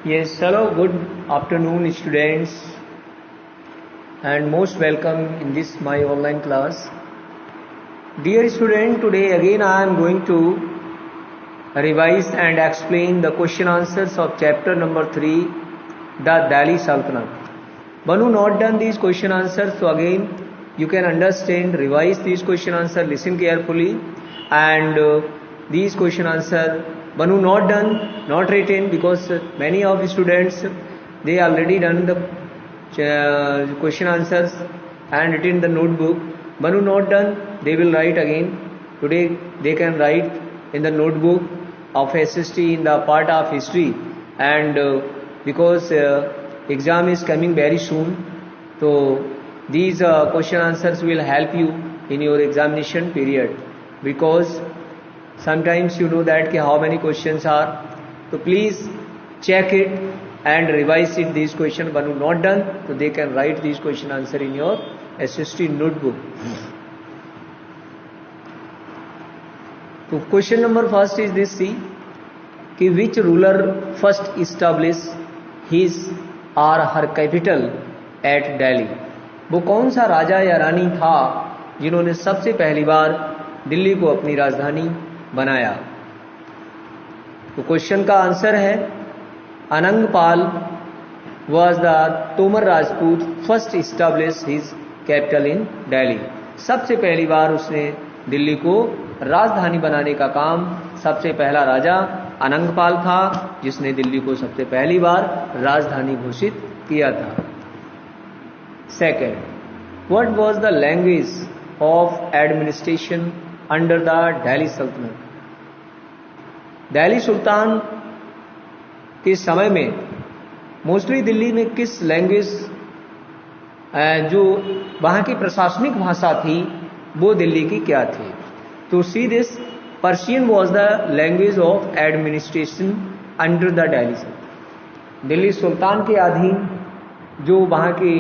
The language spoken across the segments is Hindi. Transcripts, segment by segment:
Yes, hello, good afternoon, students, and most welcome in this my online class. Dear student, today again I am going to revise and explain the question answers of chapter number 3, the Delhi Sultanate. One who not done these question answers, so again you can understand, revise these question answer, listen carefully, and these question answer. One who not done, not written, because many of the students they already done the question answers and written the notebook. One who not done, they will write again. Today they can write in the notebook of SST in the part of history, and because exam is coming very soon, so these question answers will help you in your examination period, because sometimes you know that how many questions are, so please check it and revise it. These questions one who not done, so they can write these question answer in your SST notebook. So question number first is this, see कि which ruler first established his or her capital at Delhi. वो कौन सा राजा या रानी था जिन्होंने सबसे पहली बार दिल्ली को अपनी राजधानी बनाया. तो क्वेश्चन का आंसर है Anangpal was the Tomar Rajput first established his capital in Delhi. सबसे पहली बार उसने दिल्ली को राजधानी बनाने का काम, सबसे पहला राजा अनंगपाल था जिसने दिल्ली को सबसे पहली बार राजधानी घोषित किया था. Second, what was the language of administration under the Delhi सल्तनत. दिल्ली सुल्तान के समय में मोस्टली दिल्ली में किस लैंग्वेज, जो वहां की प्रशासनिक भाषा थी, वो दिल्ली की क्या थी. तो see this, Persian was the language of administration under the Delhi sultan. Delhi सुल्तान के अधीन जो वहां की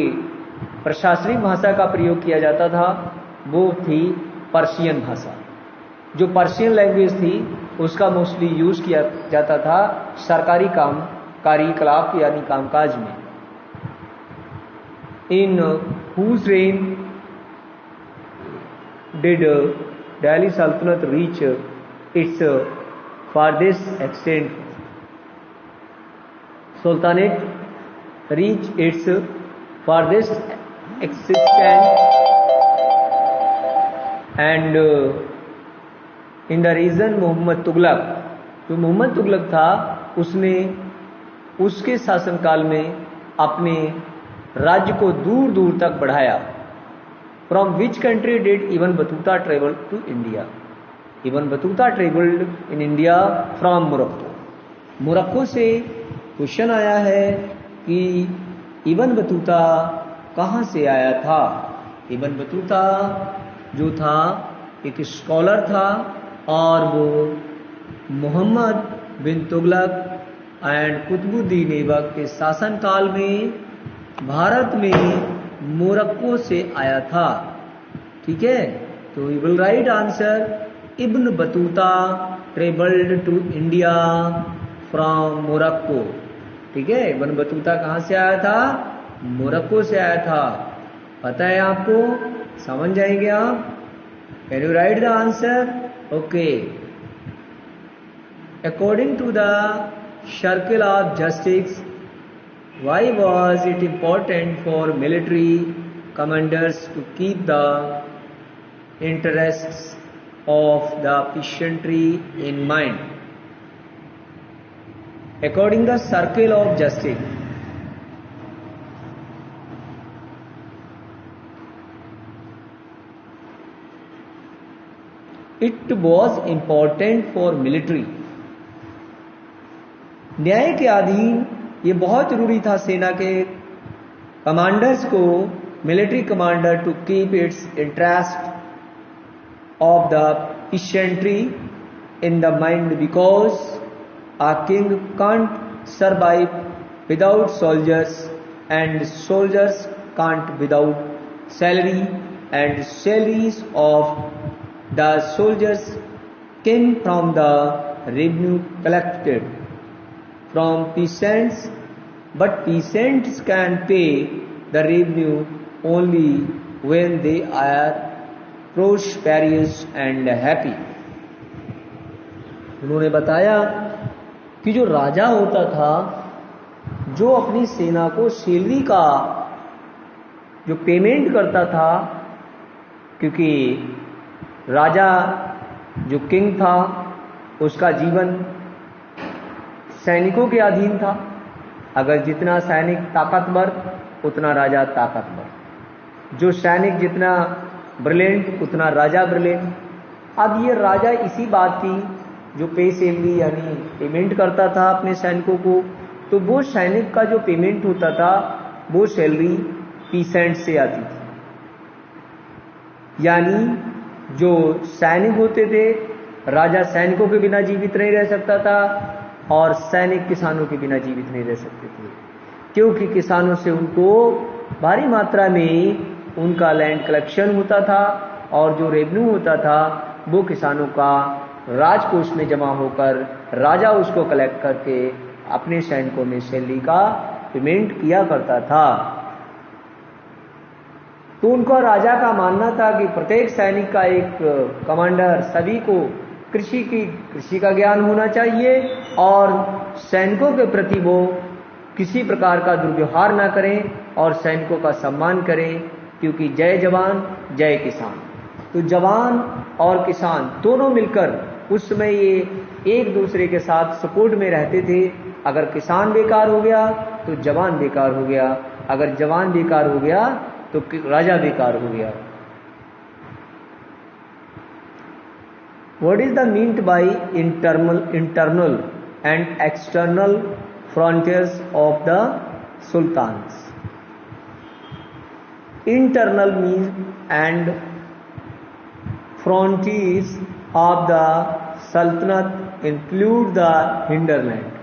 प्रशासनिक भाषा का प्रयोग किया जाता था वो थी पर्शियन भाषा. जो पर्शियन लैंग्वेज थी उसका मोस्टली यूज किया जाता था सरकारी कार्यकलाप यानी कामकाज में. In whose reign did Delhi sultanate reach its farthest extent. Sultanate reached its farthest extent and in the region Mohammad Tughlaq. जो मोहम्मद तुगलक था उसने उसके शासनकाल में अपने राज्य को दूर दूर तक बढ़ाया. From which country did Ibn Battuta travel to India. Ibn Battuta travelled in India from Morocco. Morocco से क्वेश्चन आया है कि इबन बतूता कहाँ से आया था. इबन बतूता जो था एक स्कॉलर था और वो मोहम्मद बिन तुगलक एंड कुतुबुद्दीन ऐबक के शासनकाल में भारत में मोरक्को से आया था. ठीक है, तो you will write answer Ibn Battuta travelled to India from Morocco. ठीक है, इब्न बतूता कहाँ से आया था? मोरक्को से आया था. पता है आपको, समझ जाएंगे आप. Can you write the answer? Okay. According to the circle of justice, why was it important for military commanders to keep the interests of the peasantry in mind? According to the circle of justice, it was important for military. न्याय के अधीन ये बहुत जरूरी था सेना के कमांडर्स को, military commander, to keep its interest of the peasantry in the mind, because a king can't survive without soldiers and soldiers can't without salary, and salaries of the soldiers came from the revenue collected. from peasants, but peasants can pay the revenue only when they are prosperous and happy. उन्होंने बताया कि जो राजा होता था, जो अपनी सेना को सैलरी का जो पेमेंट करता था, क्योंकि राजा जो किंग था उसका जीवन सैनिकों के अधीन था। अगर जितना सैनिक ताकतवर उतना राजा ताकतवर, जो सैनिक जितना ब्रिलियंट उतना राजा ब्रिलियंट। अब ये राजा इसी बात की जो पे सैलरी यानी पेमेंट करता था अपने सैनिकों को, तो वो सैनिक का जो पेमेंट होता था वो सैलरी पीसेंट से आती थी। यानी जो सैनिक होते थे, राजा सैनिकों के बिना जीवित नहीं रह सकता था और सैनिक किसानों के बिना जीवित नहीं रह सकते थे, क्योंकि किसानों से उनको भारी मात्रा में उनका लैंड कलेक्शन होता था और जो रेवेन्यू होता था वो किसानों का राजकोष में जमा होकर राजा उसको कलेक्ट करके अपने सैनिकों में सैलरी का पेमेंट किया करता था। तो उनका राजा का मानना था कि प्रत्येक सैनिक का एक कमांडर, सभी को कृषि का ज्ञान होना चाहिए और सैनिकों के प्रति वो किसी प्रकार का दुर्व्यवहार ना करें और सैनिकों का सम्मान करें, क्योंकि जय जवान जय किसान। तो जवान और किसान दोनों मिलकर उस समय ये एक दूसरे के साथ सपोर्ट में रहते थे। अगर किसान बेकार हो गया तो जवान बेकार हो गया, अगर जवान बेकार हो गया तो राजा बेकार हो गया। What is the meant by internal and external frontiers of the sultans? Internal means and frontiers of the sultanate include the hinterland.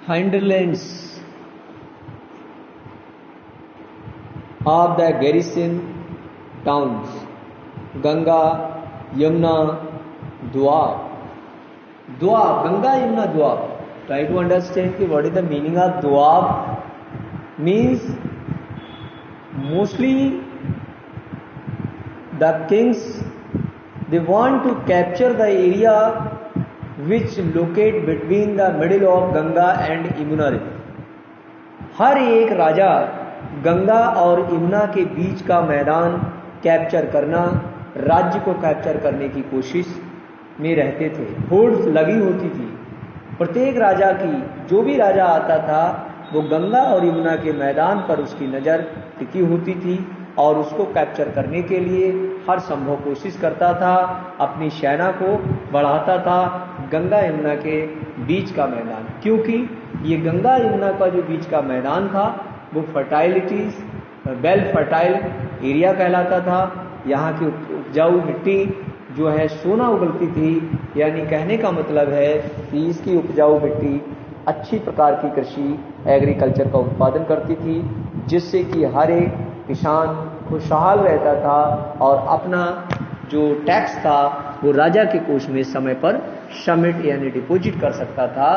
Hinterlands of the garrison towns, Ganga, Yamuna, Doab. Ganga, Yamuna, Doab. Try to understand what is the meaning of Doab. Means mostly the kings, they want to capture the area which locate between the middle of Ganga and Yamuna river. हर एक राजा गंगा और यमुना के बीच का मैदान कैप्चर करना, राज्य को कैप्चर करने की कोशिश में रहते थे। होड़ लगी होती थी प्रत्येक राजा की। जो भी राजा आता था वो गंगा और यमुना के मैदान पर उसकी नज़र टिकी होती थी और उसको कैप्चर करने के लिए हर संभव कोशिश करता था, अपनी सेना को बढ़ाता था गंगा यमुना के बीच का मैदान। क्योंकि ये गंगा यमुना का जो बीच का मैदान था वो फर्टाइलिटीज वेल फर्टाइल एरिया कहलाता था। यहाँ की उपजाऊ मिट्टी जो है सोना उगलती थी, यानी कहने का मतलब है कि इसकी उपजाऊ मिट्टी अच्छी प्रकार की कृषि एग्रीकल्चर का उत्पादन करती थी, जिससे कि हर एक किसान खुशहाल रहता था और अपना जो टैक्स था वो राजा के कोष में समय पर सबमिट यानी डिपॉजिट कर सकता था,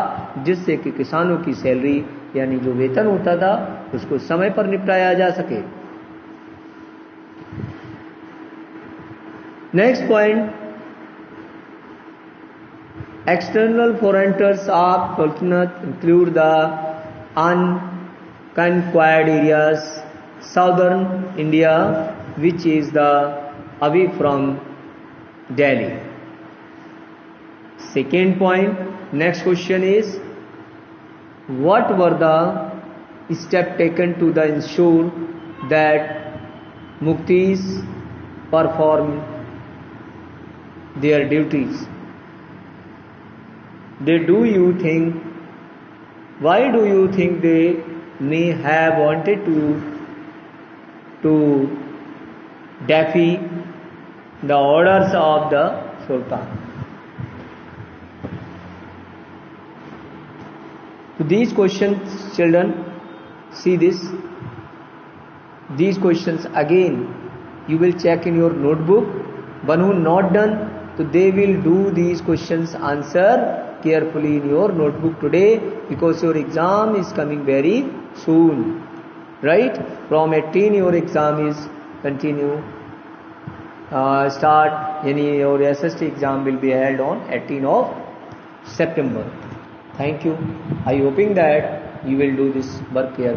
जिससे कि किसानों की सैलरी यानी जो वेतन होता था उसको समय पर निपटाया जा सके। Next point, external frontiers of Sultanate include the unconquered areas, southern India, which is the away from Delhi. Second point, next question is, what were the steps taken to ensure that Muktis perform their duties? Why do you think they may have wanted to defy the orders of the Sultan? So these questions, children, see this. These questions again you will check in your notebook One who not done, so they will do these questions answer carefully in your notebook today, because your exam is coming very soon, right? From 18 your exam is continue, start your SST exam will be held on 18 of September. Thank you. I hoping that you will do this work carefully.